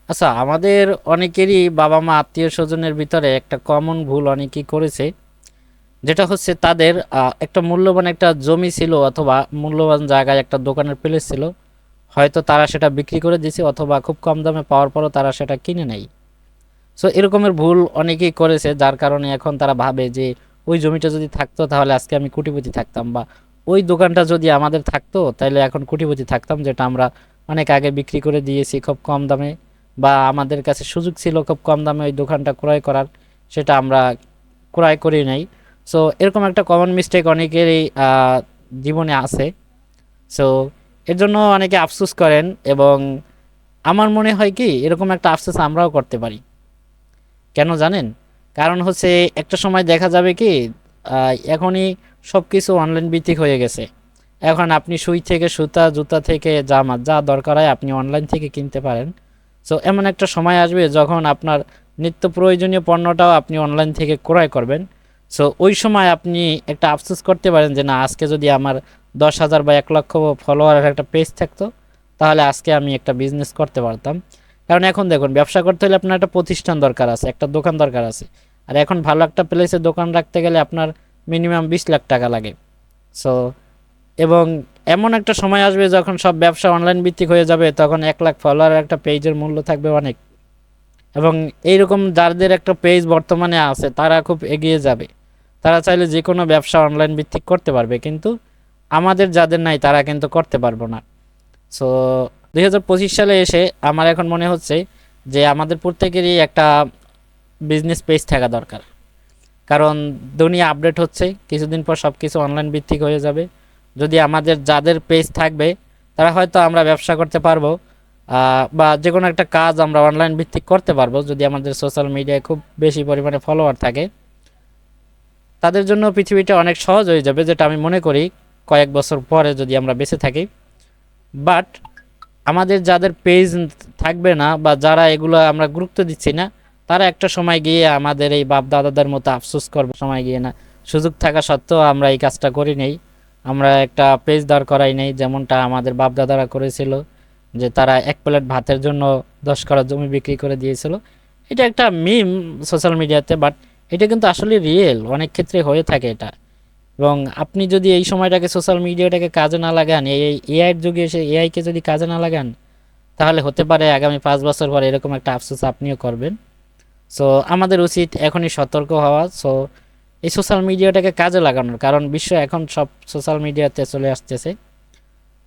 আচ্ছা, আমাদের অনেকেরই বাবা মা আত্মীয় স্বজনের ভিতরে একটা কমন ভুল অনেকেই করেছে, যেটা হচ্ছে তাদের একটা মূল্যবান একটা জমি ছিল অথবা মূল্যবান জায়গায় একটা দোকানের প্লেস ছিল, হয়তো তারা সেটা বিক্রি করে দিয়েছে অথবা খুব কম দামে পাওয়ার পরও তারা সেটা কিনে নেয়। সো এরকমের ভুল অনেকেই করেছে, যার কারণে এখন তারা ভাবে যে ওই জমিটা যদি থাকতো তাহলে আজকে আমি কোটিপতি থাকতাম, বা ওই দোকানটা যদি আমাদের থাকতো তাহলে এখন কোটিপতি থাকতাম, যেটা আমরা অনেক আগে বিক্রি করে দিয়েছি খুব কম দামে, বা আমাদের কাছে সুযোগ ছিল খুব কম দামে ওই দোকানটা ক্রয় করার, সেটা আমরা ক্রয় করি নাই। সো এরকম একটা কমন মিস্টেক অনেকেরই জীবনে আছে। সো এর জন্য অনেকে আফসোস করেন, এবং আমার মনে হয় কি এরকম একটা আফসোস আমরাও করতে পারি। কেন জানেন? কারণ হচ্ছে একটা সময় দেখা যাবে কি এখনই সব কিছু অনলাইন ভিত্তিক হয়ে গেছে। এখন আপনি সুই থেকে সুতা, জুতা থেকে জামা, যা দরকার হয় আপনি অনলাইন থেকে কিনতে পারেন। সো এমন একটা সময় আসবে যখন আপনার নিত্য প্রয়োজনীয় পণ্যটাও আপনি অনলাইন থেকে ক্রয় করবেন। সো ওই সময় আপনি একটা আফসোস করতে পারেন যে না, আজকে যদি আমার 10,000 বা 1 লক্ষ ফলোয়ারের একটা পেজ থাকতো তাহলে আজকে আমি একটা বিজনেস করতে পারতাম। কারণ এখন দেখুন, ব্যবসা করতে হলে আপনার একটা প্রতিষ্ঠান দরকার আছে, একটা দোকান দরকার আছে। আর এখন ভালো একটা প্লেসে দোকান রাখতে গেলে আপনার মিনিমাম 20 লাখ টাকা লাগে। সো এবং এমন একটা সময় আসবে যখন সব ব্যবসা অনলাইন ভিত্তিক হয়ে যাবে, তখন 1 লাখ ফলোয়ারের একটা পেজের মূল্য থাকবে অনেক। এবং এইরকম যাদের একটা পেজ বর্তমানে আছে তারা খুব এগিয়ে যাবে, তারা চাইলে যে কোনো ব্যবসা অনলাইন ভিত্তিক করতে পারবে, কিন্তু আমাদের যাদের নাই তারা কিন্তু করতে পারবো না। সো 2025 সালে এসে আমার এখন মনে হচ্ছে যে আমাদের প্রত্যেকেরই একটা বিজনেস পেজ থাকা দরকার। কারণ দুনিয়া আপডেট হচ্ছে, কিছুদিন পর সব কিছু অনলাইন ভিত্তিক হয়ে যাবে। যদি আমাদের যাদের পেজ থাকবে তারা হয়তো আমরা ব্যবসা করতে পারবো, বা যে কোনো একটা কাজ আমরা অনলাইন ভিত্তিক করতে পারবো যদি আমাদের সোশ্যাল মিডিয়ায় খুব বেশি পরিমাণে ফলোয়ার থাকে। তাদের জন্য পৃথিবীটা অনেক সহজ হয়ে যাবে, যেটা আমি মনে করি কয়েক বছর পরে যদি আমরা বেঁচে থাকি। বাট আমাদের যাদের পেজ থাকবে না বা যারা এগুলো আমরা গুরুত্ব দিচ্ছি না, তারা একটা সময় গিয়ে আমাদের এই বাপ দাদাদের মতো আফসোস করবে সময় গিয়ে। না, সুযোগ থাকা সত্ত্বেও আমরা এই কাজটা করি নেই, আমরা একটা পেজ দাঁড় করাই নেই, যেমনটা আমাদের বাপ দাদারা করেছিল, যে তারা 1 প্লেট ভাতের জন্য 10 কাঠা জমি বিক্রি করে দিয়েছিল। এটা একটা মিম সোশ্যাল মিডিয়াতে, বাট এটা কিন্তু আসলে রিয়েল, অনেক ক্ষেত্রে হয়ে থাকে এটা। এবং আপনি যদি এই সময়টাকে সোশ্যাল মিডিয়াটাকে কাজে না লাগান, এই এআইয়ের যুগে এসে এআইকে যদি কাজে না লাগান, তাহলে হতে পারে আগামী 5 বছর পরে এরকম একটা আফসোস আপনিও করবেন। সো আমাদের উচিত এখনই সতর্ক হওয়া। সো এই সোশ্যাল মিডিয়াটাকে কাজে লাগানোর, কারণ বিশ্ব এখন সব সোশ্যাল মিডিয়াতে চলে আসতেছে।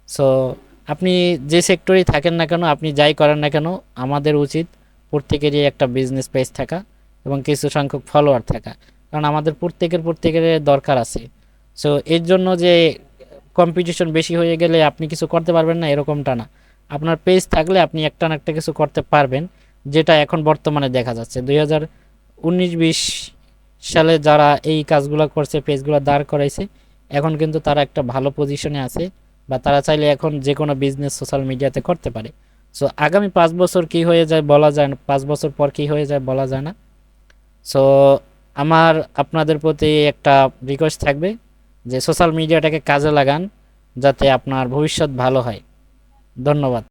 সো আপনি যে সেক্টরেই থাকেন না কেন, আপনি যাই করেন না কেন, আমাদের উচিত প্রত্যেকেরই একটা বিজনেস পেজ থাকা এবং কিছু সংখ্যক ফলোয়ার থাকা। কারণ আমাদের প্রত্যেকের দরকার আছে। সো এর জন্য যে কম্পিটিশন বেশি হয়ে গেলে আপনি কিছু করতে পারবেন না এরকমটা না। আপনার পেজ থাকলে আপনি একটা না একটা কিছু করতে পারবেন, যেটা এখন বর্তমানে দেখা যাচ্ছে। 2019-20 সালে যারা এই কাজগুলো করছে, পেজগুলো দাঁড় করাইছে, এখন কিন্তু তারা একটা ভালো পজিশনে আছে, বা তারা চাইলে এখন যে কোনো বিজনেস সোশ্যাল মিডিয়াতে করতে পারে। সো আগামী 5 বছর কি হয়ে যায় বলা যায় না, 5 বছর পর কি হয়ে যায় বলা যায় না। সো আমার আপনাদের প্রতি একটা রিকোয়েস্ট থাকবে যে সোশ্যাল মিডিয়াটাকে কাজে লাগান, যাতে আপনার ভবিষ্যৎ ভালো হয়। ধন্যবাদ।